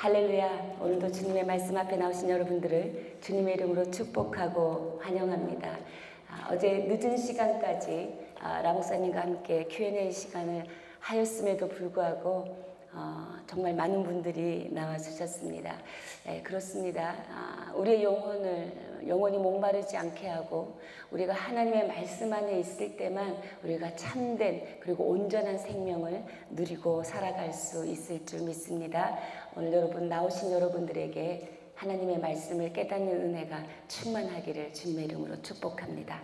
할렐루야. 오늘도 주님의 말씀 앞에 나오신 여러분들을 주님의 이름으로 축복하고 환영합니다. 어제 늦은 시간까지 라 목사님과 함께 Q&A 시간을 하였음에도 불구하고 정말 많은 분들이 나와주셨습니다. 네, 그렇습니다. 우리의 영혼이 목마르지 않게 하고 우리가 하나님의 말씀 안에 있을 때만 우리가 참된 그리고 온전한 생명을 누리고 살아갈 수 있을 줄 믿습니다. 오늘 나오신 여러분들에게 하나님의 말씀을 깨닫는 은혜가 충만하기를 주님의 이름으로 축복합니다.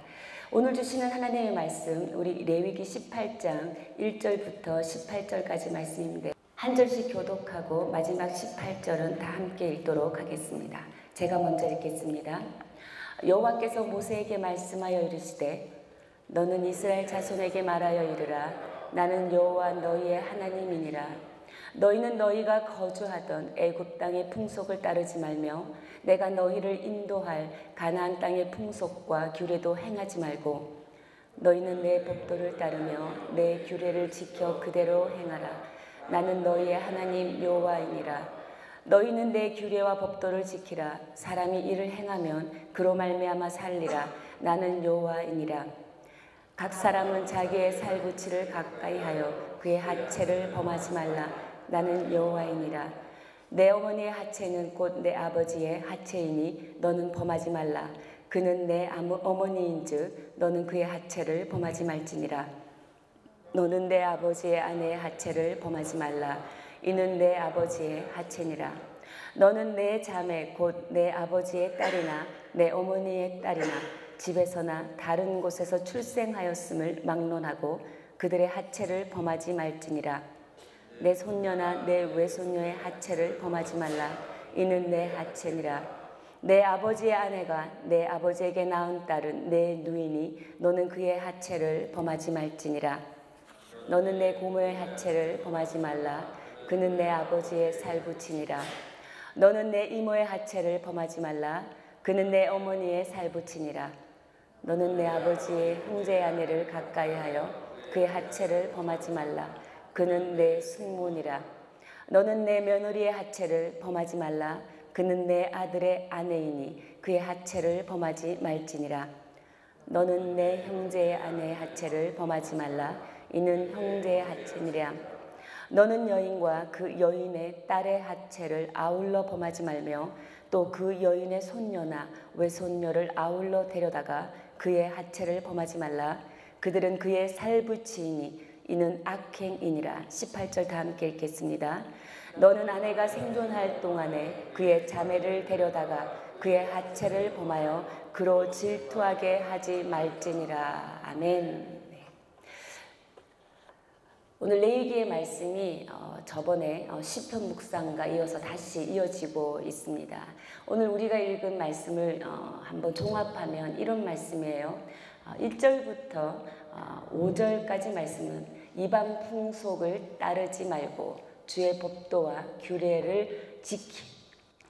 오늘 주시는 하나님의 말씀, 우리 레위기 18장 1절부터 18절까지 말씀인데 한 절씩 교독하고 마지막 18절은 다 함께 읽도록 하겠습니다. 제가 먼저 읽겠습니다. 여호와께서 모세에게 말씀하여 이르시되 너는 이스라엘 자손에게 말하여 이르라. 나는 여호와 너희의 하나님이니라. 너희는 너희가 거주하던 애굽 땅의 풍속을 따르지 말며 내가 너희를 인도할 가나안 땅의 풍속과 규례도 행하지 말고 너희는 내 법도를 따르며 내 규례를 지켜 그대로 행하라. 나는 너희의 하나님 여호와이니라. 너희는 내 규례와 법도를 지키라. 사람이 이를 행하면 그로 말미암아 살리라. 나는 여호와이니라. 각 사람은 자기의 살부치를 가까이 하여 그의 하체를 범하지 말라. 나는 여호와이니라. 내 어머니의 하체는 곧 내 아버지의 하체이니 너는 범하지 말라. 그는 내 어머니인즉 너는 그의 하체를 범하지 말지니라. 너는 내 아버지의 아내의 하체를 범하지 말라. 이는 내 아버지의 하체니라. 너는 내 자매 곧 내 아버지의 딸이나 내 어머니의 딸이나 집에서나 다른 곳에서 출생하였음을 막론하고 그들의 하체를 범하지 말지니라. 내 손녀나 내 외손녀의 하체를 범하지 말라. 이는 내 하체니라. 내 아버지의 아내가 내 아버지에게 낳은 딸은 내 누이니 너는 그의 하체를 범하지 말지니라. 너는 내 고모의 하체를 범하지 말라. 그는 내 아버지의 살부치니라. 너는 내 이모의 하체를 범하지 말라. 그는 내 어머니의 살부치니라. 너는 내 아버지의 형제의 아내를 가까이 하여 그의 하체를 범하지 말라. 그는 내 숙모니라. 너는 내 며느리의 하체를 범하지 말라. 그는 내 아들의 아내이니 그의 하체를 범하지 말지니라. 너는 내 형제의 아내의 하체를 범하지 말라. 이는 형제의 하체니라. 너는 여인과 그 여인의 딸의 하체를 아울러 범하지 말며 또 그 여인의 손녀나 외손녀를 아울러 데려다가 그의 하체를 범하지 말라. 그들은 그의 살부치이니 이는 악행이니라. 18절 다 함께 읽겠습니다. 너는 아내가 생존할 동안에 그의 자매를 데려다가 그의 하체를 범하여 그로 질투하게 하지 말지니라. 아멘. 오늘 레위기의 말씀이 저번에 시편 묵상과 이어서 다시 이어지고 있습니다. 오늘 우리가 읽은 말씀을 한번 종합하면 이런 말씀이에요. 1절부터 5절까지 말씀은 이방 풍속을 따르지 말고 주의 법도와 규례를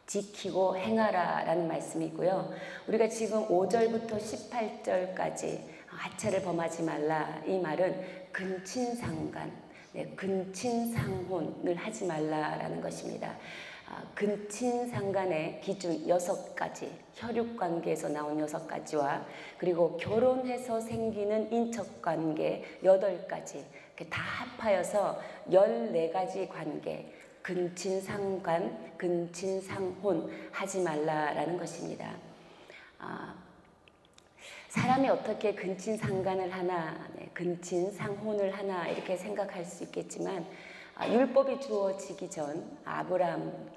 지키고 행하라 라는 말씀이고요. 우리가 지금 5절부터 18절까지 하체를 범하지 말라, 이 말은 근친상간, 근친상혼을 하지 말라라는 것입니다. 근친상간의 기준 6가지, 혈육관계에서 나온 6가지와 그리고 결혼해서 생기는 인척관계 8가지, 다 합하여서 14가지 관계, 근친상간, 근친상혼 하지 말라라는 것입니다. 사람이 어떻게 근친상간을 하나, 근친상혼을 하나 이렇게 생각할 수 있겠지만 율법이 주어지기 전 아브라함,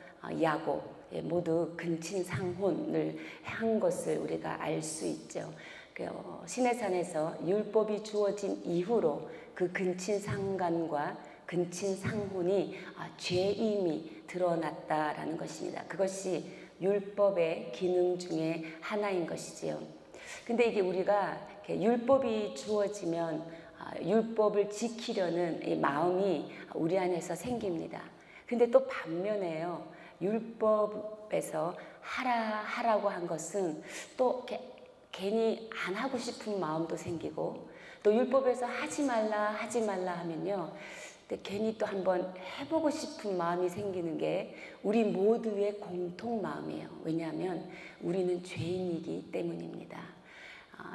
야곱 모두 근친상혼을 한 것을 우리가 알 수 있죠. 시내산에서 율법이 주어진 이후로 그 근친상간과 근친상혼이 죄임이 드러났다라는 것입니다. 그것이 율법의 기능 중에 하나인 것이지요. 근데 이게 우리가 율법이 주어지면 율법을 지키려는 이 마음이 우리 안에서 생깁니다. 근데 또 반면에요, 율법에서 하라고 한 것은 또 괜히 안 하고 싶은 마음도 생기고, 또 율법에서 하지 말라 하면요, 근데 괜히 또 한번 해보고 싶은 마음이 생기는 게 우리 모두의 공통 마음이에요. 왜냐하면 우리는 죄인이기 때문입니다.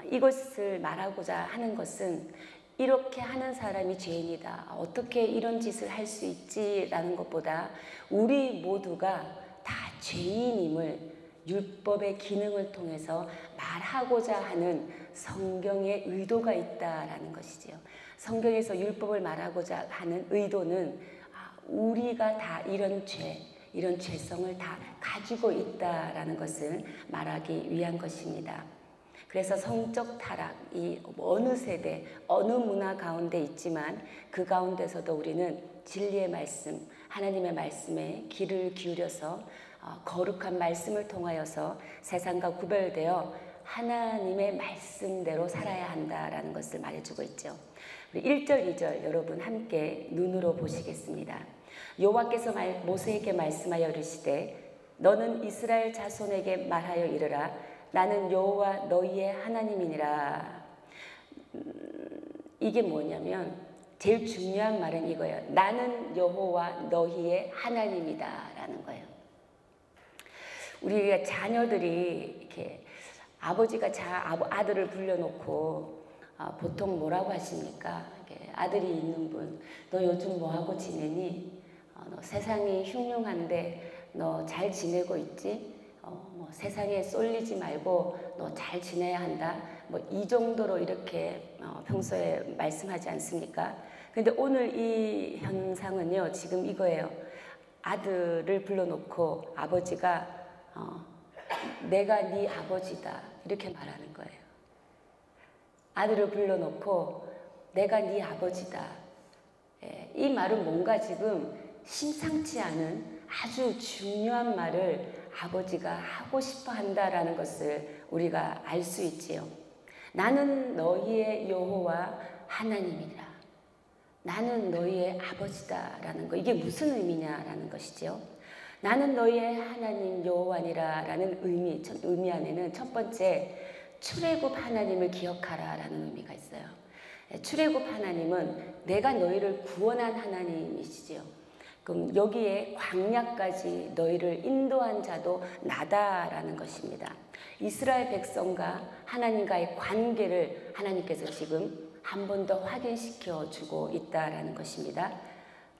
이것을 말하고자 하는 것은 이렇게 하는 사람이 죄인이다, 어떻게 이런 짓을 할 수 있지라는 것보다 우리 모두가 다 죄인임을 율법의 기능을 통해서 말하고자 하는 성경의 의도가 있다라는 것이지요. 성경에서 율법을 말하고자 하는 의도는 우리가 다 이런 죄, 이런 죄성을 다 가지고 있다라는 것을 말하기 위한 것입니다. 그래서 성적 타락이 어느 세대, 어느 문화 가운데 있지만 그 가운데서도 우리는 진리의 말씀, 하나님의 말씀에 귀를 기울여서 거룩한 말씀을 통하여서 세상과 구별되어 하나님의 말씀대로 살아야 한다라는 것을 말해주고 있죠. 1절, 2절 여러분 함께 눈으로 보시겠습니다. 여호와께서 모세에게 말씀하여 이르시되 너는 이스라엘 자손에게 말하여 이르라. 나는 여호와 너희의 하나님이니라. 이게 뭐냐면 제일 중요한 말은 이거예요. 나는 여호와 너희의 하나님이다 라는 거예요. 우리 자녀들이 이렇게 아버지가 아들을 불러놓고 보통 뭐라고 하십니까? 아들이 있는 분, 너 요즘 뭐하고 지내니? 너 세상이 흉흉한데 너 잘 지내고 있지? 뭐 세상에 쏠리지 말고 너 잘 지내야 한다. 뭐 이 정도로 이렇게 평소에 말씀하지 않습니까? 근데 오늘 이 현상은요, 지금 이거예요. 아들을 불러놓고 아버지가 내가 네 아버지다 이렇게 말하는 거예요. 아들을 불러놓고 내가 네 아버지다. 이 말은 뭔가 지금 심상치 않은 아주 중요한 말을 아버지가 하고 싶어 한다라는 것을 우리가 알 수 있지요. 나는 너희의 여호와 하나님이라. 나는 너희의 아버지다라는 거, 이게 무슨 의미냐라는 것이죠. 나는 너희의 하나님 여호와니라라는 의미 안에는 첫 번째 출애굽 하나님을 기억하라라는 의미가 있어요. 출애굽 하나님은 내가 너희를 구원한 하나님이시지요. 그럼 여기에 광야까지 너희를 인도한 자도 나다라는 것입니다. 이스라엘 백성과 하나님과의 관계를 하나님께서 지금 한 번 더 확인시켜 주고 있다라는 것입니다.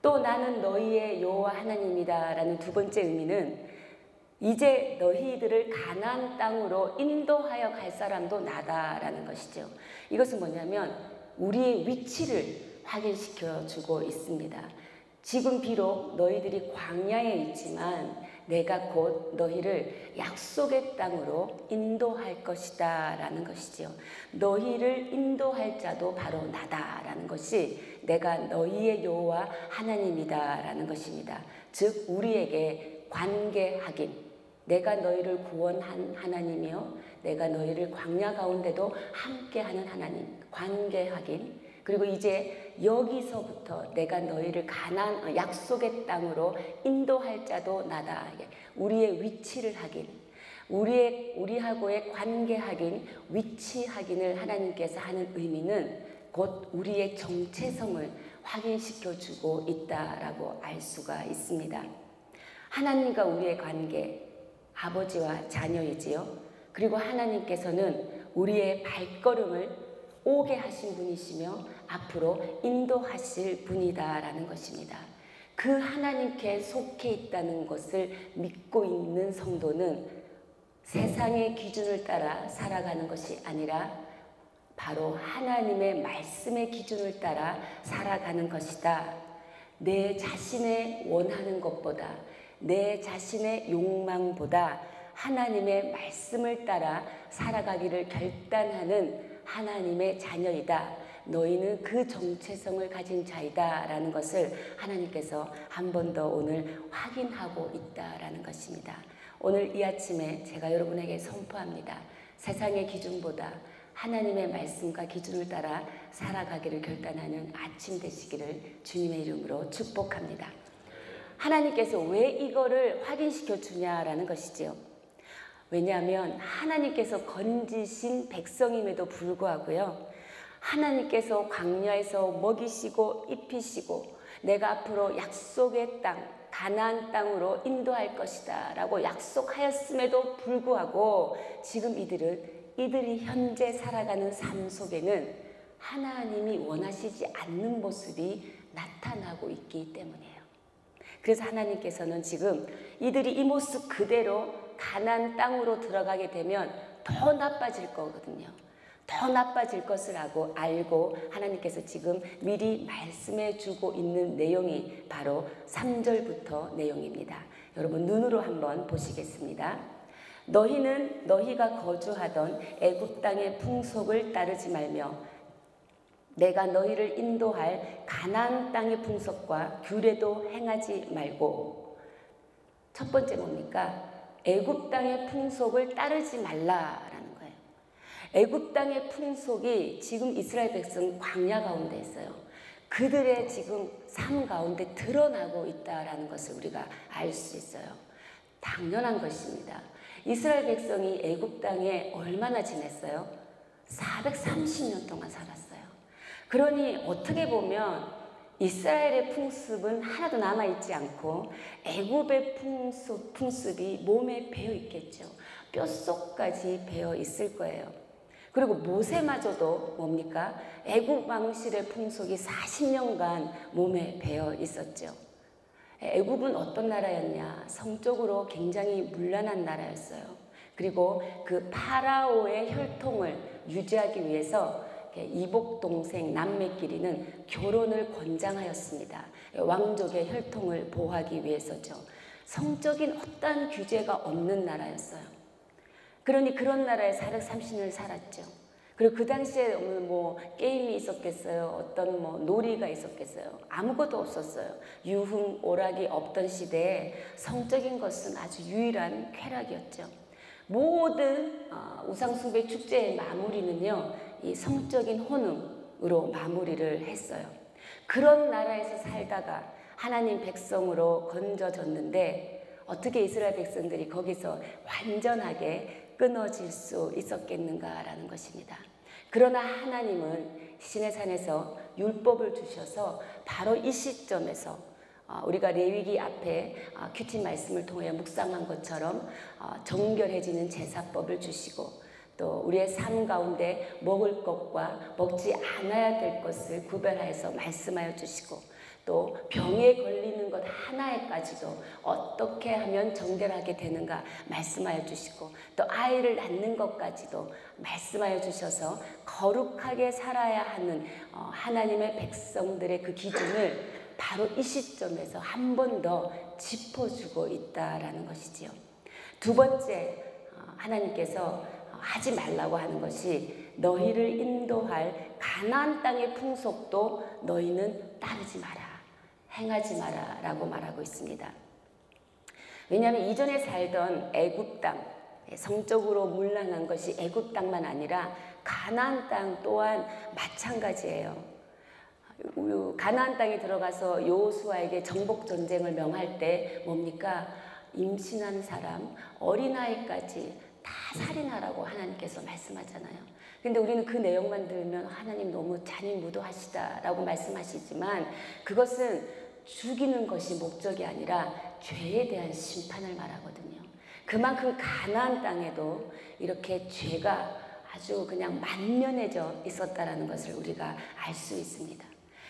또 나는 너희의 여호와 하나님이다 라는 두 번째 의미는 이제 너희들을 가나안 땅으로 인도하여 갈 사람도 나다라는 것이죠. 이것은 뭐냐면 우리의 위치를 확인시켜 주고 있습니다. 지금 비록 너희들이 광야에 있지만 내가 곧 너희를 약속의 땅으로 인도할 것이다 라는 것이지요. 너희를 인도할 자도 바로 나다라는 것이 내가 너희의 여호와 하나님이다 라는 것입니다. 즉 우리에게 관계 확인, 내가 너희를 구원한 하나님이요 내가 너희를 광야 가운데도 함께하는 하나님, 관계 확인. 그리고 이제 여기서부터 내가 너희를 가나안 약속의 땅으로 인도할 자도 나다. 우리의 위치를 확인, 우리하고의 관계 확인, 위치 확인을 하나님께서 하는 의미는 곧 우리의 정체성을 확인시켜주고 있다라고 알 수가 있습니다. 하나님과 우리의 관계, 아버지와 자녀이지요. 그리고 하나님께서는 우리의 발걸음을 오게 하신 분이시며 앞으로 인도하실 분이다라는 것입니다. 그 하나님께 속해 있다는 것을 믿고 있는 성도는 세상의 기준을 따라 살아가는 것이 아니라 바로 하나님의 말씀의 기준을 따라 살아가는 것이다. 내 자신의 원하는 것보다, 내 자신의 욕망보다 하나님의 말씀을 따라 살아가기를 결단하는 하나님의 자녀이다. 너희는 그 정체성을 가진 자이다 라는 것을 하나님께서 한 번 더 오늘 확인하고 있다라는 것입니다. 오늘 이 아침에 제가 여러분에게 선포합니다. 세상의 기준보다 하나님의 말씀과 기준을 따라 살아가기를 결단하는 아침 되시기를 주님의 이름으로 축복합니다. 하나님께서 왜 이거를 확인시켜 주냐라는 것이지요. 왜냐하면 하나님께서 건지신 백성임에도 불구하고요, 하나님께서 광야에서 먹이시고 입히시고 내가 앞으로 약속의 땅, 가나안 땅으로 인도할 것이다 라고 약속하였음에도 불구하고 지금 이들이 현재 살아가는 삶 속에는 하나님이 원하시지 않는 모습이 나타나고 있기 때문이에요. 그래서 하나님께서는 지금 이들이 이 모습 그대로 가나안 땅으로 들어가게 되면 더 나빠질 거거든요. 더 나빠질 것을 알고 하나님께서 지금 미리 말씀해 주고 있는 내용이 바로 3절부터 내용입니다. 여러분 눈으로 한번 보시겠습니다. 너희는 너희가 거주하던 애굽 땅의 풍속을 따르지 말며 내가 너희를 인도할 가나안 땅의 풍속과 규례도 행하지 말고. 첫 번째 뭡니까? 애굽 땅의 풍속을 따르지 말라라는 거예요. 애굽 땅의 풍속이 지금 이스라엘 백성 광야 가운데 있어요. 그들의 지금 삶 가운데 드러나고 있다라는 것을 우리가 알 수 있어요. 당연한 것입니다. 이스라엘 백성이 애굽 땅에 얼마나 지냈어요? 430년 동안 살았어요. 그러니 어떻게 보면 이스라엘의 풍습은 하나도 남아있지 않고 애굽의 풍습이 몸에 배어 있겠죠. 뼛속까지 배어 있을 거예요. 그리고 모세마저도 뭡니까? 애굽 왕실의 풍속이 40년간 몸에 배어 있었죠. 애굽은 어떤 나라였냐? 성적으로 굉장히 문란한 나라였어요. 그리고 그 파라오의 혈통을 유지하기 위해서 이복 동생 남매끼리는 결혼을 권장하였습니다. 왕족의 혈통을 보호하기 위해서죠. 성적인 어떠한 규제가 없는 나라였어요. 그러니 그런 나라에 430년을 살았죠. 그리고 그 당시에 뭐 게임이 있었겠어요? 어떤 뭐 놀이가 있었겠어요? 아무것도 없었어요. 유흥, 오락이 없던 시대에 성적인 것은 아주 유일한 쾌락이었죠. 모든 우상숭배 축제의 마무리는요, 이 성적인 혼음으로 마무리를 했어요. 그런 나라에서 살다가 하나님 백성으로 건져졌는데 어떻게 이스라엘 백성들이 거기서 완전하게 끊어질 수 있었겠는가라는 것입니다. 그러나 하나님은 시내산에서 율법을 주셔서 바로 이 시점에서 우리가 레위기 앞에 큐티 말씀을 통해 묵상한 것처럼 정결해지는 제사법을 주시고 또 우리의 삶 가운데 먹을 것과 먹지 않아야 될 것을 구별하여서 말씀하여 주시고 또 병에 걸리는 것 하나에까지도 어떻게 하면 정결하게 되는가 말씀하여 주시고 또 아이를 낳는 것까지도 말씀하여 주셔서 거룩하게 살아야 하는 하나님의 백성들의 그 기준을 바로 이 시점에서 한 번 더 짚어주고 있다라는 것이지요. 두 번째 하나님께서 하지 말라고 하는 것이 너희를 인도할 가나안 땅의 풍속도 너희는 따르지 마라, 행하지 마라 라고 말하고 있습니다. 왜냐하면 이전에 살던 애굽 땅, 성적으로 문란한 것이 애굽 땅만 아니라 가나안 땅 또한 마찬가지예요. 가나안 땅에 들어가서 여호수아에게 정복 전쟁을 명할 때 뭡니까? 임신한 사람, 어린아이까지 다 살인하라고 하나님께서 말씀하잖아요. 근데 우리는 그 내용만 들으면 하나님 너무 잔인무도하시다라고 말씀하시지만 그것은 죽이는 것이 목적이 아니라 죄에 대한 심판을 말하거든요. 그만큼 가나안 땅에도 이렇게 죄가 아주 그냥 만연해져 있었다라는 것을 우리가 알 수 있습니다.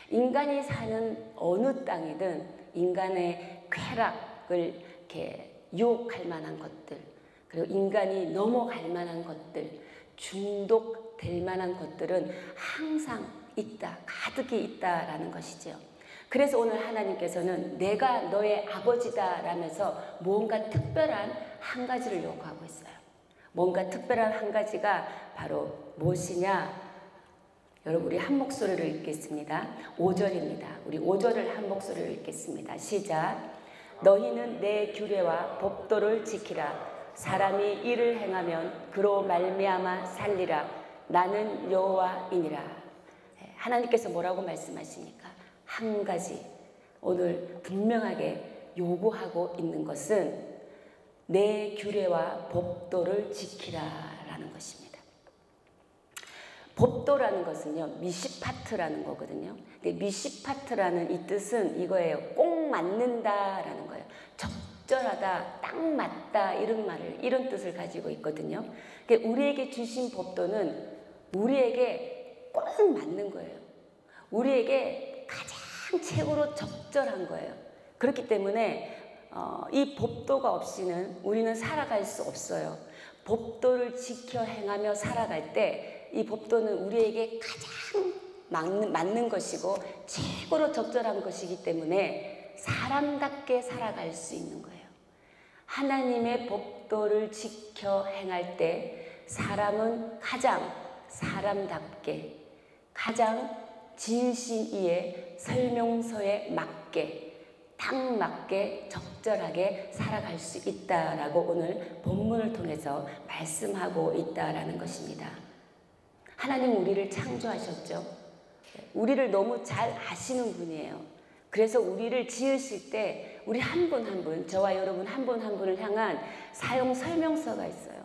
인간이 사는 어느 땅이든 인간의 쾌락을 이렇게 유혹할 만한 것들, 그리고 인간이 넘어갈 만한 것들, 중독될 만한 것들은 항상 있다, 가득히 있다라는 것이죠. 그래서 오늘 하나님께서는 내가 너의 아버지다 라면서 뭔가 특별한 한 가지를 요구하고 있어요. 뭔가 특별한 한 가지가 바로 무엇이냐? 여러분 우리 한 목소리로 읽겠습니다. 5절입니다. 우리 5절을 한 목소리로 읽겠습니다. 시작. 너희는 내 규례와 법도를 지키라. 사람이 이를 행하면 그로 말미암아 살리라. 나는 여호와이니라. 하나님께서 뭐라고 말씀하십니까? 한 가지 오늘 분명하게 요구하고 있는 것은 내 규례와 법도를 지키라라는 것입니다. 법도라는 것은요, 미시파트라는 거거든요. 근데 미시파트라는 이 뜻은 이거예요. 꼭 맞는다라는 거예요. 적절하다, 딱 맞다, 이런 뜻을 가지고 있거든요. 그러니까 우리에게 주신 법도는 우리에게 꼭 맞는 거예요. 우리에게 가장 최고로 적절한 거예요. 그렇기 때문에 이 법도가 없이는 우리는 살아갈 수 없어요. 법도를 지켜 행하며 살아갈 때 이 법도는 우리에게 가장 맞는 것이고 최고로 적절한 것이기 때문에 사람답게 살아갈 수 있는 거예요. 하나님의 법도를 지켜 행할 때 사람은 가장 사람답게, 가장 진실이의 설명서에 맞게, 딱 맞게 적절하게 살아갈 수 있다라고 오늘 본문을 통해서 말씀하고 있다라는 것입니다. 하나님 우리를 창조하셨죠. 우리를 너무 잘 아시는 분이에요. 그래서 우리를 지으실 때 우리 한 분 한 분, 저와 여러분 한 분 한 분을 향한 사용 설명서가 있어요.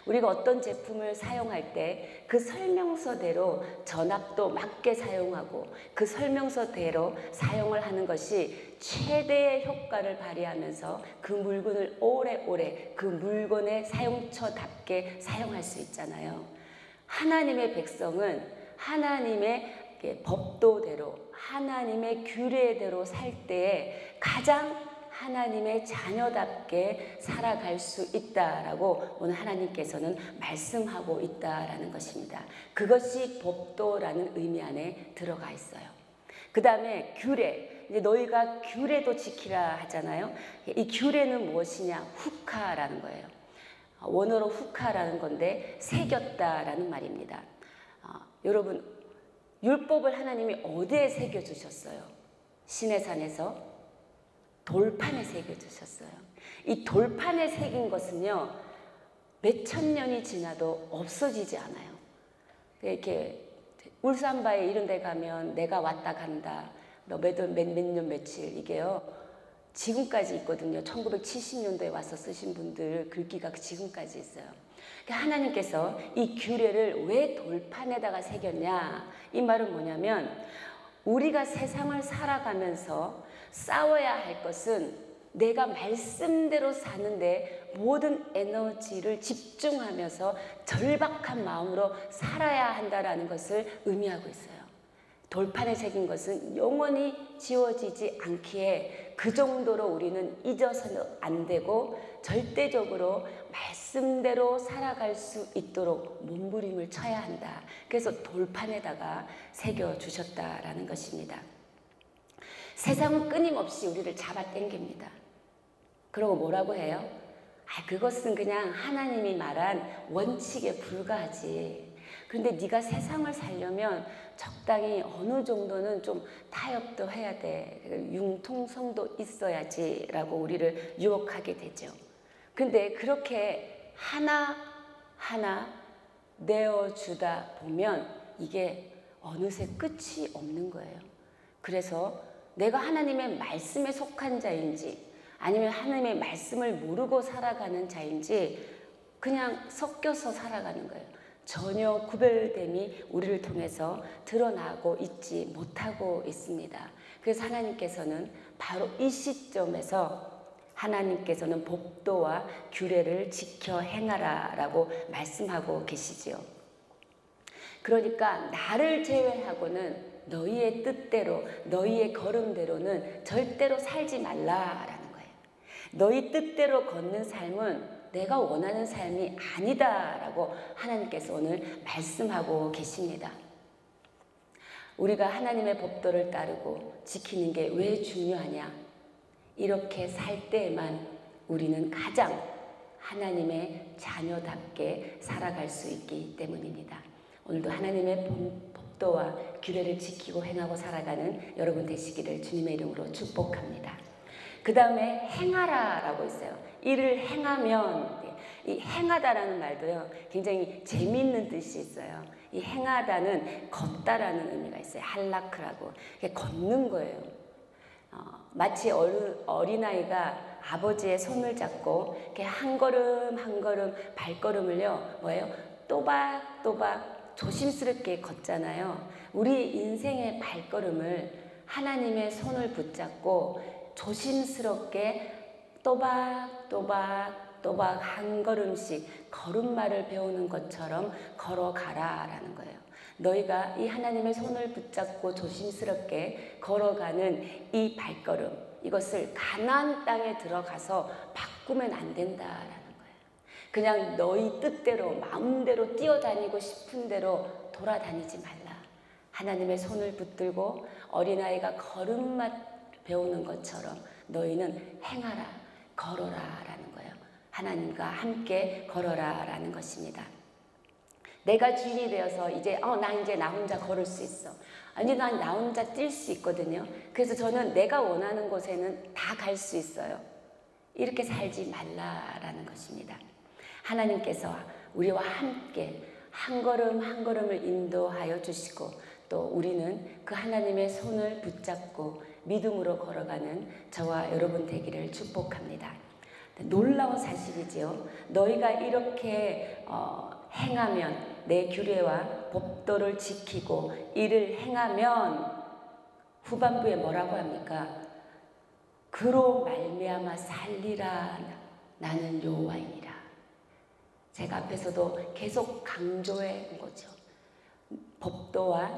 우리가 어떤 제품을 사용할 때 그 설명서대로 전압도 맞게 사용하고 그 설명서대로 사용을 하는 것이 최대의 효과를 발휘하면서 그 물건을 오래오래 그 물건의 사용처답게 사용할 수 있잖아요. 하나님의 백성은 하나님의 법도대로, 하나님의 규례대로 살 때에 가장 하나님의 자녀답게 살아갈 수 있다라고 오늘 하나님께서는 말씀하고 있다라는 것입니다. 그것이 법도라는 의미 안에 들어가 있어요. 그 다음에 규례, 이제 너희가 규례도 지키라 하잖아요. 이 규례는 무엇이냐? 후카라는 거예요. 원어로 후카라는 건데 새겼다라는 말입니다. 여러분, 율법을 하나님이 어디에 새겨주셨어요? 시내산에서 돌판에 새겨주셨어요. 이 돌판에 새긴 것은요, 몇천 년이 지나도 없어지지 않아요. 이렇게 울산바에 이런 데 가면 내가 왔다 간다, 몇 년 며칠, 이게요 지금까지 있거든요. 1970년도에 와서 쓰신 분들 글귀가 지금까지 있어요. 하나님께서 이 규례를 왜 돌판에다가 새겼냐? 이 말은 뭐냐면 우리가 세상을 살아가면서 싸워야 할 것은 내가 말씀대로 사는데 모든 에너지를 집중하면서 절박한 마음으로 살아야 한다는 것을 의미하고 있어요. 돌판에 새긴 것은 영원히 지워지지 않기에 그 정도로 우리는 잊어서는 안 되고 절대적으로 말씀대로 살아갈 수 있도록 몸부림을 쳐야 한다. 그래서 돌판에다가 새겨주셨다라는 것입니다. 세상은 끊임없이 우리를 잡아당깁니다. 그러고 뭐라고 해요? 그것은 그냥 하나님이 말한 원칙에 불과하지. 그런데 네가 세상을 살려면 적당히 어느 정도는 좀 타협도 해야 돼. 융통성도 있어야지 라고 우리를 유혹하게 되죠. 근데 그렇게 하나하나 내어주다 보면 이게 어느새 끝이 없는 거예요. 그래서 내가 하나님의 말씀에 속한 자인지 아니면 하나님의 말씀을 모르고 살아가는 자인지 그냥 섞여서 살아가는 거예요. 전혀 구별됨이 우리를 통해서 드러나고 있지 못하고 있습니다. 그래서 하나님께서는 바로 이 시점에서 하나님께서는 법도와 규례를 지켜 행하라 라고 말씀하고 계시지요. 그러니까 나를 제외하고는 너희의 뜻대로 너희의 걸음대로는 절대로 살지 말라라는 거예요. 너희 뜻대로 걷는 삶은 내가 원하는 삶이 아니다라고 하나님께서 오늘 말씀하고 계십니다. 우리가 하나님의 법도를 따르고 지키는 게 왜 중요하냐? 이렇게 살 때에만 우리는 가장 하나님의 자녀답게 살아갈 수 있기 때문입니다. 오늘도 하나님의 법도와 규례를 지키고 행하고 살아가는 여러분 되시기를 주님의 이름으로 축복합니다. 그 다음에 행하라 라고 있어요. 이를 행하면, 이 행하다라는 말도요 굉장히 재미있는 뜻이 있어요. 이 행하다는 걷다라는 의미가 있어요. 할라크라고. 걷는 거예요. 마치 어린아이가 아버지의 손을 잡고 이렇게 한 걸음 한 걸음 발걸음을요 뭐예요? 또박또박 조심스럽게 걷잖아요. 우리 인생의 발걸음을 하나님의 손을 붙잡고 조심스럽게 또박 한 걸음씩 걸음마를 배우는 것처럼 걸어가라라는 거예요. 너희가 이 하나님의 손을 붙잡고 조심스럽게 걸어가는 이 발걸음, 이것을 가나안 땅에 들어가서 바꾸면 안 된다라는 거예요. 그냥 너희 뜻대로 마음대로 뛰어다니고 싶은 대로 돌아다니지 말라. 하나님의 손을 붙들고 어린아이가 걸음마 배우는 것처럼 너희는 행하라, 걸어라라는 거예요. 하나님과 함께 걸어라라는 것입니다. 내가 주인이 되어서 이제 나 혼자 걸을 수 있어. 아니, 나 혼자 뛸 수 있거든요. 그래서 저는 내가 원하는 곳에는 다 갈 수 있어요. 이렇게 살지 말라라는 것입니다. 하나님께서 우리와 함께 한 걸음 한 걸음을 인도하여 주시고 또 우리는 그 하나님의 손을 붙잡고 믿음으로 걸어가는 저와 여러분 되기를 축복합니다. 놀라운 사실이지요. 너희가 이렇게 행하면, 내 규례와 법도를 지키고 이를 행하면 후반부에 뭐라고 합니까? 그로 말미암아 살리라. 나는 여호와이니라. 제가 앞에서도 계속 강조해 온 거죠.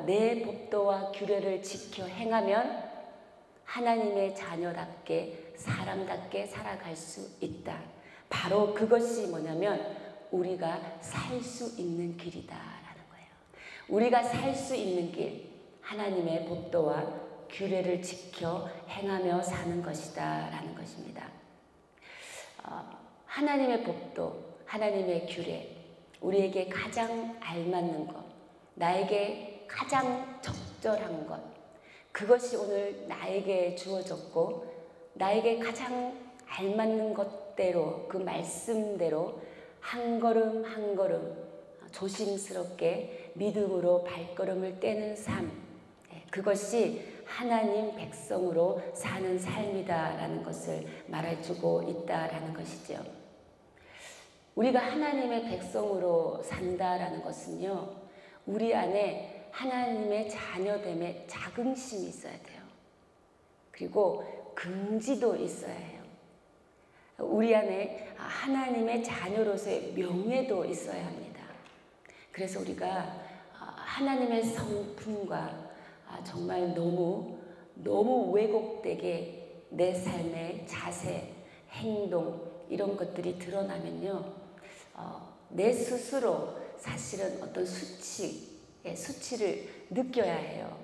내 법도와 규례를 지켜 행하면 하나님의 자녀답게 사람답게 살아갈 수 있다. 바로 그것이 뭐냐면 우리가 살 수 있는 길이다라는 거예요. 우리가 살 수 있는 길, 하나님의 법도와 규례를 지켜 행하며 사는 것이다라는 것입니다. 하나님의 법도, 하나님의 규례, 우리에게 가장 알맞는 것, 나에게 가장 적절한 것, 그것이 오늘 나에게 주어졌고 나에게 가장 알맞는 것대로, 그 말씀대로 한 걸음 한 걸음 조심스럽게 믿음으로 발걸음을 떼는 삶, 그것이 하나님 백성으로 사는 삶이다라는 것을 말해주고 있다라는 것이죠. 우리가 하나님의 백성으로 산다라는 것은요, 우리 안에 하나님의 자녀됨의 자긍심이 있어야 돼요. 그리고 긍지도 있어야 해요. 우리 안에 하나님의 자녀로서의 명예도 있어야 합니다. 그래서 우리가 하나님의 성품과 정말 너무 왜곡되게 내 삶의 자세, 행동 이런 것들이 드러나면요, 내 스스로 사실은 어떤 수치를 느껴야 해요.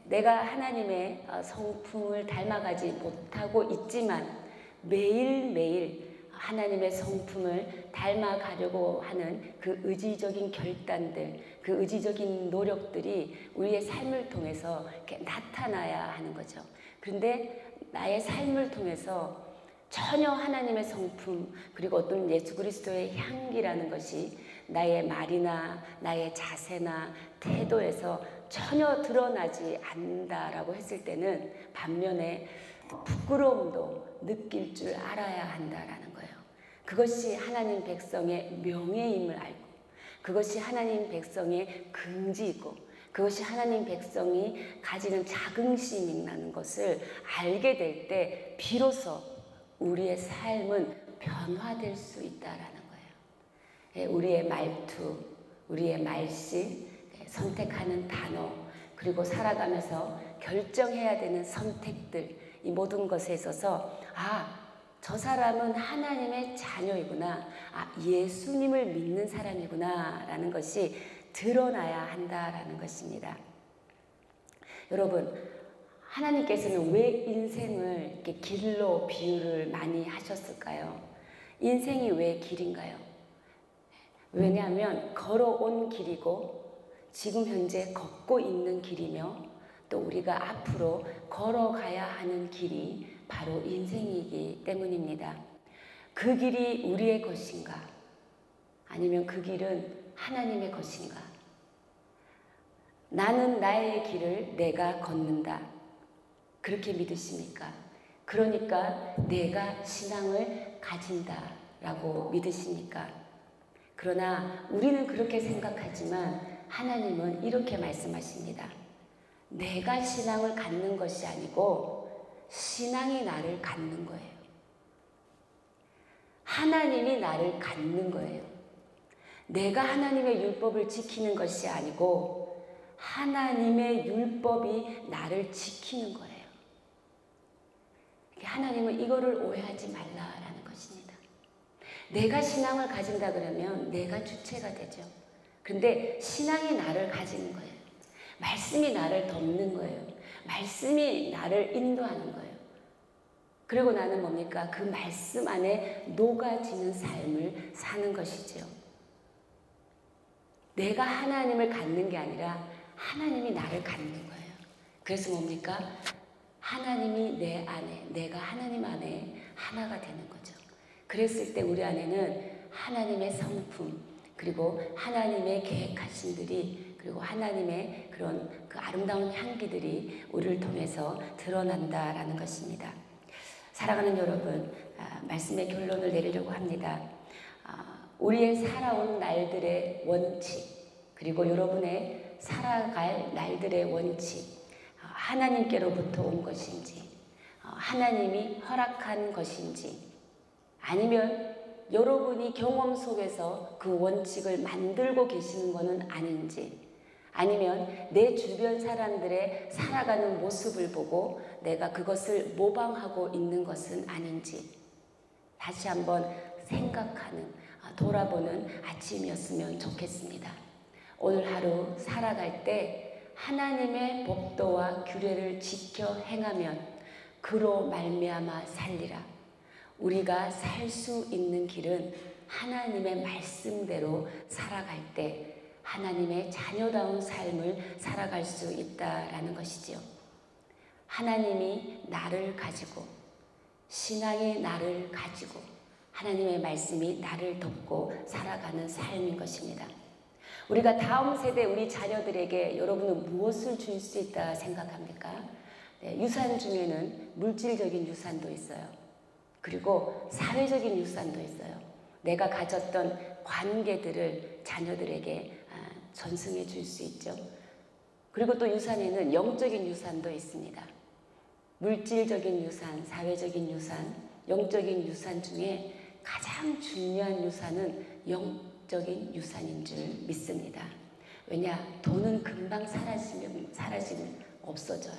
내가 하나님의 성품을 닮아가지 못하고 있지만 매일매일 하나님의 성품을 닮아가려고 하는 그 의지적인 결단들, 그 의지적인 노력들이 우리의 삶을 통해서 이렇게 나타나야 하는 거죠. 그런데 나의 삶을 통해서 전혀 하나님의 성품, 그리고 어떤 예수 그리스도의 향기라는 것이 나의 말이나 나의 자세나 태도에서 전혀 드러나지 않는다라고 했을 때는 반면에 부끄러움도 느낄 줄 알아야 한다라는 거예요. 그것이 하나님 백성의 명예임을 알고, 그것이 하나님 백성의 긍지이고, 그것이 하나님 백성이 가지는 자긍심이라는 것을 알게 될 때 비로소 우리의 삶은 변화될 수 있다라는 거예요. 우리의 말투, 우리의 말씨, 선택하는 단어, 그리고 살아가면서 결정해야 되는 선택들, 이 모든 것에 있어서 저 사람은 하나님의 자녀이구나, 예수님을 믿는 사람이구나 라는 것이 드러나야 한다라는 것입니다. 여러분, 하나님께서는 왜 인생을 이렇게 길로 비유를 많이 하셨을까요? 인생이 왜 길인가요? 왜냐하면 걸어온 길이고 지금 현재 걷고 있는 길이며 또 우리가 앞으로 걸어가야 하는 길이 바로 인생이기 때문입니다. 그 길이 우리의 것인가? 아니면 그 길은 하나님의 것인가? 나는 나의 길을 내가 걷는다. 그렇게 믿으십니까? 그러니까 내가 신앙을 가진다라고 믿으십니까? 그러나 우리는 그렇게 생각하지만 하나님은 이렇게 말씀하십니다. 내가 신앙을 갖는 것이 아니고 신앙이 나를 갖는 거예요. 하나님이 나를 갖는 거예요. 내가 하나님의 율법을 지키는 것이 아니고 하나님의 율법이 나를 지키는 거예요. 하나님은 이거를 오해하지 말라라는 것입니다. 내가 신앙을 가진다 그러면 내가 주체가 되죠. 그런데 신앙이 나를 가지는 거예요. 말씀이 나를 덮는 거예요. 말씀이 나를 인도하는 거예요. 그리고 나는 뭡니까? 그 말씀 안에 녹아지는 삶을 사는 것이죠. 내가 하나님을 갖는 게 아니라 하나님이 나를 갖는 거예요. 그래서 뭡니까? 하나님이 내 안에, 내가 하나님 안에 하나가 되는 거죠. 그랬을 때 우리 안에는 하나님의 성품, 그리고 하나님의 계획하신들이, 그리고 하나님의 그런 그 아름다운 향기들이 우리를 통해서 드러난다라는 것입니다. 사랑하는 여러분, 말씀의 결론을 내리려고 합니다. 우리의 살아온 날들의 원칙, 그리고 여러분의 살아갈 날들의 원칙, 하나님께로부터 온 것인지, 하나님이 허락한 것인지, 아니면 여러분이 경험 속에서 그 원칙을 만들고 계시는 것은 아닌지, 아니면 내 주변 사람들의 살아가는 모습을 보고 내가 그것을 모방하고 있는 것은 아닌지 다시 한번 생각하는, 돌아보는 아침이었으면 좋겠습니다. 오늘 하루 살아갈 때 하나님의 법도와 규례를 지켜 행하면 그로 말미암아 살리라. 우리가 살 수 있는 길은 하나님의 말씀대로 살아갈 때 하나님의 자녀다운 삶을 살아갈 수 있다라는 것이지요. 하나님이 나를 가지고, 신앙이 나를 가지고, 하나님의 말씀이 나를 덮고 살아가는 삶인 것입니다. 우리가 다음 세대 우리 자녀들에게 여러분은 무엇을 줄 수 있다 생각합니까? 네, 유산 중에는 물질적인 유산도 있어요. 그리고 사회적인 유산도 있어요. 내가 가졌던 관계들을 자녀들에게 전승해 줄 수 있죠. 그리고 또 유산에는 영적인 유산도 있습니다. 물질적인 유산, 사회적인 유산, 영적인 유산 중에 가장 중요한 유산은 영적인 유산인 줄 믿습니다. 왜냐? 돈은 금방 사라지면 없어져요.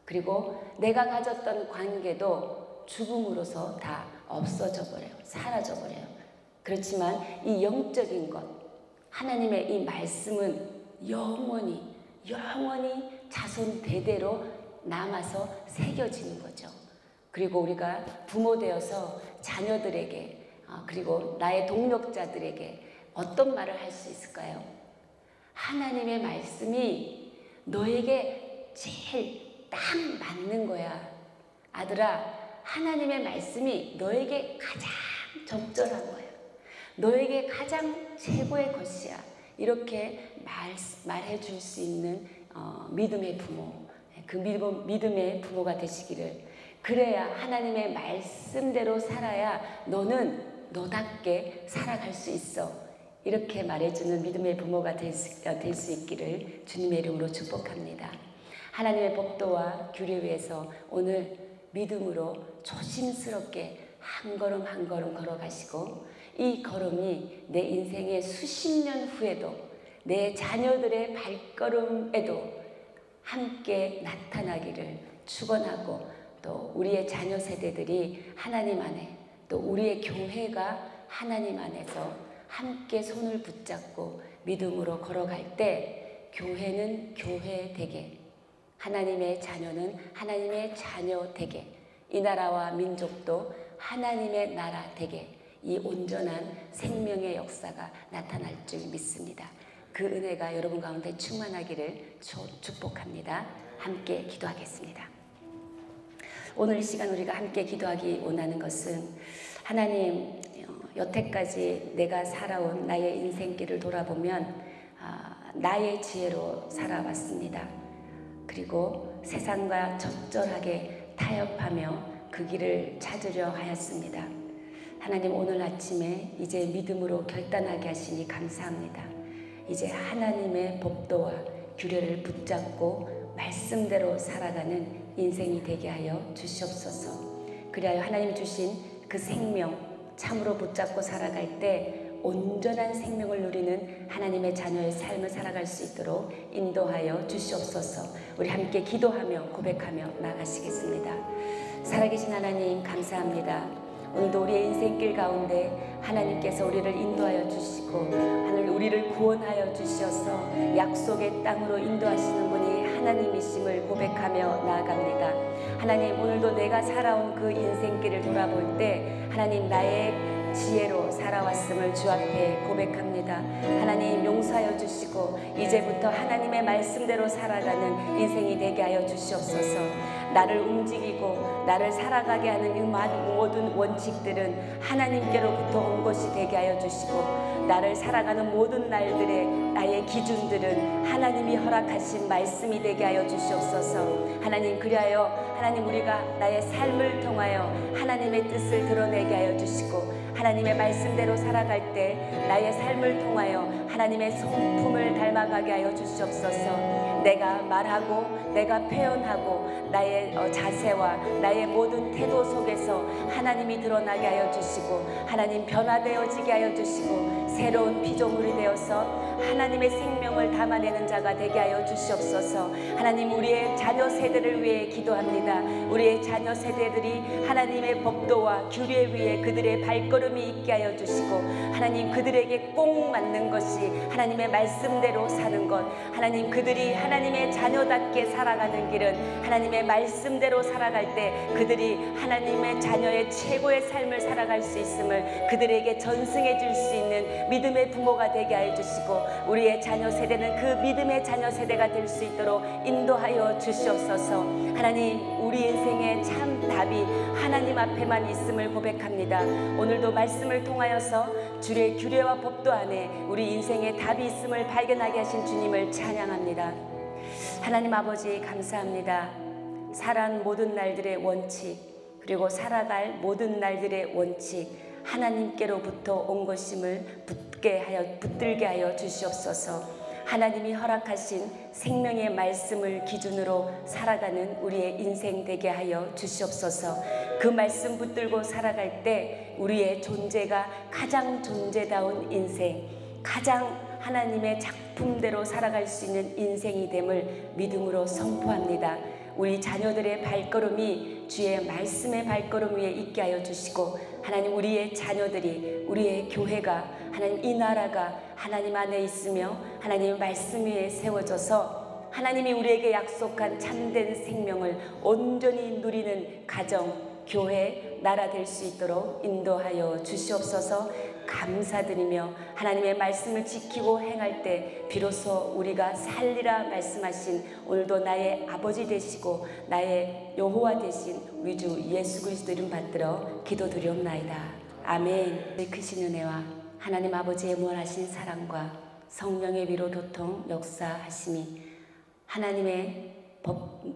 그리고 내가 가졌던 관계도 죽음으로서 다 없어져 버려요. 사라져 버려요. 그렇지만 이 영적인 것, 하나님의 이 말씀은 영원히 자손 대대로 남아서 새겨지는 거죠. 그리고 우리가 부모 되어서 자녀들에게, 그리고 나의 동력자들에게 어떤 말을 할 수 있을까요? 하나님의 말씀이 너에게 제일 딱 맞는 거야. 아들아, 하나님의 말씀이 너에게 가장 적절한 거야. 너에게 가장 최고의 것이야. 이렇게 말해 줄 수 있는 믿음의 부모, 그 믿음의 부모가 되시기를. 그래야 하나님의 말씀대로 살아야 너는 너답게 살아갈 수 있어. 이렇게 말해주는 믿음의 부모가 될 수 있기를 주님의 이름으로 축복합니다. 하나님의 법도와 규례 위에서 오늘 믿음으로 조심스럽게 한 걸음 한 걸음 걸어가시고, 이 걸음이 내 인생의 수십 년 후에도 내 자녀들의 발걸음에도 함께 나타나기를 축원하고, 또 우리의 자녀 세대들이 하나님 안에, 또 우리의 교회가 하나님 안에서 함께 손을 붙잡고 믿음으로 걸어갈 때 교회는 교회 되게, 하나님의 자녀는 하나님의 자녀 되게, 이 나라와 민족도 하나님의 나라 되게, 이 온전한 생명의 역사가 나타날 줄 믿습니다. 그 은혜가 여러분 가운데 충만하기를 축복합니다. 함께 기도하겠습니다. 오늘 이 시간 우리가 함께 기도하기 원하는 것은, 하나님, 여태까지 내가 살아온 나의 인생길을 돌아보면 나의 지혜로 살아왔습니다. 그리고 세상과 적절하게 타협하며 그 길을 찾으려 하였습니다. 하나님, 오늘 아침에 이제 믿음으로 결단하게 하시니 감사합니다. 이제 하나님의 법도와 규례를 붙잡고 말씀대로 살아가는 인생이 되게 하여 주시옵소서. 그리하여 하나님 주신 그 생명 참으로 붙잡고 살아갈 때 온전한 생명을 누리는 하나님의 자녀의 삶을 살아갈 수 있도록 인도하여 주시옵소서. 우리 함께 기도하며 고백하며 나가시겠습니다. 살아계신 하나님 감사합니다. 오늘도 우리의 인생길 가운데 하나님께서 우리를 인도하여 주시고 하늘 우리를 구원하여 주셔서 약속의 땅으로 인도하시는 분이 하나님이심을 고백하며 나아갑니다. 하나님, 오늘도 내가 살아온 그 인생길을 돌아볼 때 하나님, 나의 지혜로 살아왔음을 주 앞에 고백합니다. 하나님, 용서하여 주시고 이제부터 하나님의 말씀대로 살아가는 인생이 되게 하여 주시옵소서. 나를 움직이고 나를 살아가게 하는 이 모든 원칙들은 하나님께로부터 온 것이 되게 하여 주시고, 나를 살아가는 모든 날들의 나의 기준들은 하나님이 허락하신 말씀이 되게 하여 주시옵소서. 하나님, 그리하여 하나님, 우리가 나의 삶을 통하여 하나님의 뜻을 드러내게 하여 주시고, 하나님의 말씀대로 살아갈 때 나의 삶을 통하여 하나님의 성품을 닮아가게 하여 주시옵소서. 내가 말하고 내가 표현하고 나의 자세와 나의 모든 태도 속에서 하나님이 드러나게 하여 주시고, 하나님 변화되어지게 하여 주시고, 새로운 피조물이 되어서 하나님의 생명을 담아내는 자가 되게 하여 주시옵소서. 하나님, 우리의 자녀 세대를 위해 기도합니다. 우리의 자녀 세대들이 하나님의 법도와 규례 위에 그들의 발걸음이 있게 하여 주시고, 하나님 그들에게 꼭 맞는 것이 하나님의 말씀대로 사는 것, 하나님 그들이 하나님의 자녀답게 살아가는 길은 하나님의 말씀대로 살아갈 때 그들이 하나님의 자녀의 최고의 삶을 살아갈 수 있음을 그들에게 전승해 줄 수 있는 믿음의 부모가 되게 하여 주시고, 우리의 자녀 세대는 그 믿음의 자녀 세대가 될 수 있도록 인도하여 주시옵소서. 하나님, 우리 인생의 참 답이 하나님 앞에만 있음을 고백합니다. 오늘도 말씀을 통하여서 주의 규례와 법도 안에 우리 인생의 답이 있음을 발견하게 하신 주님을 찬양합니다. 하나님 아버지 감사합니다. 살아온 모든 날들의 원칙, 그리고 살아갈 모든 날들의 원칙, 하나님께로부터 온 것임을 붙들게 하여 주시옵소서. 하나님이 허락하신 생명의 말씀을 기준으로 살아가는 우리의 인생 되게 하여 주시옵소서. 그 말씀 붙들고 살아갈 때 우리의 존재가 가장 존재다운 인생, 가장 하나님의 작품대로 살아갈 수 있는 인생이 됨을 믿음으로 선포합니다. 우리 자녀들의 발걸음이 주의 말씀의 발걸음 위에 있게 하여 주시고, 하나님 우리의 자녀들이, 우리의 교회가, 하나님 이 나라가 하나님 안에 있으며 하나님의 말씀 위에 세워져서 하나님이 우리에게 약속한 참된 생명을 온전히 누리는 가정, 교회, 나라 될 수 있도록 인도하여 주시옵소서. 감사드리며 하나님의 말씀을 지키고 행할 때 비로소 우리가 살리라 말씀하신 오늘도 나의 아버지 되시고 나의 여호와 되신 우리 주 예수 그리스도 이름 받들어 기도드리옵나이다. 아멘. 크신 은혜와 하나님 아버지의 무한하신 사랑과 성령의 위로 도통 역사하심이 하나님의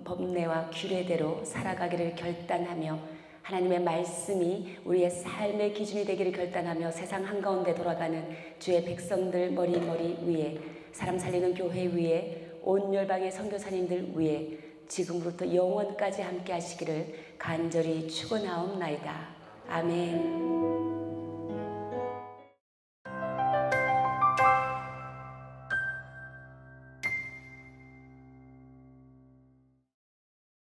법례와 규례대로 살아가기를 결단하며 하나님의 말씀이 우리의 삶의 기준이 되기를 결단하며 세상 한가운데 돌아가는 주의 백성들 머리 위에, 사람 살리는 교회 위에, 온 열방의 선교사님들 위에 지금부터 영원까지 함께 하시기를 간절히 축원하옵나이다. 아멘.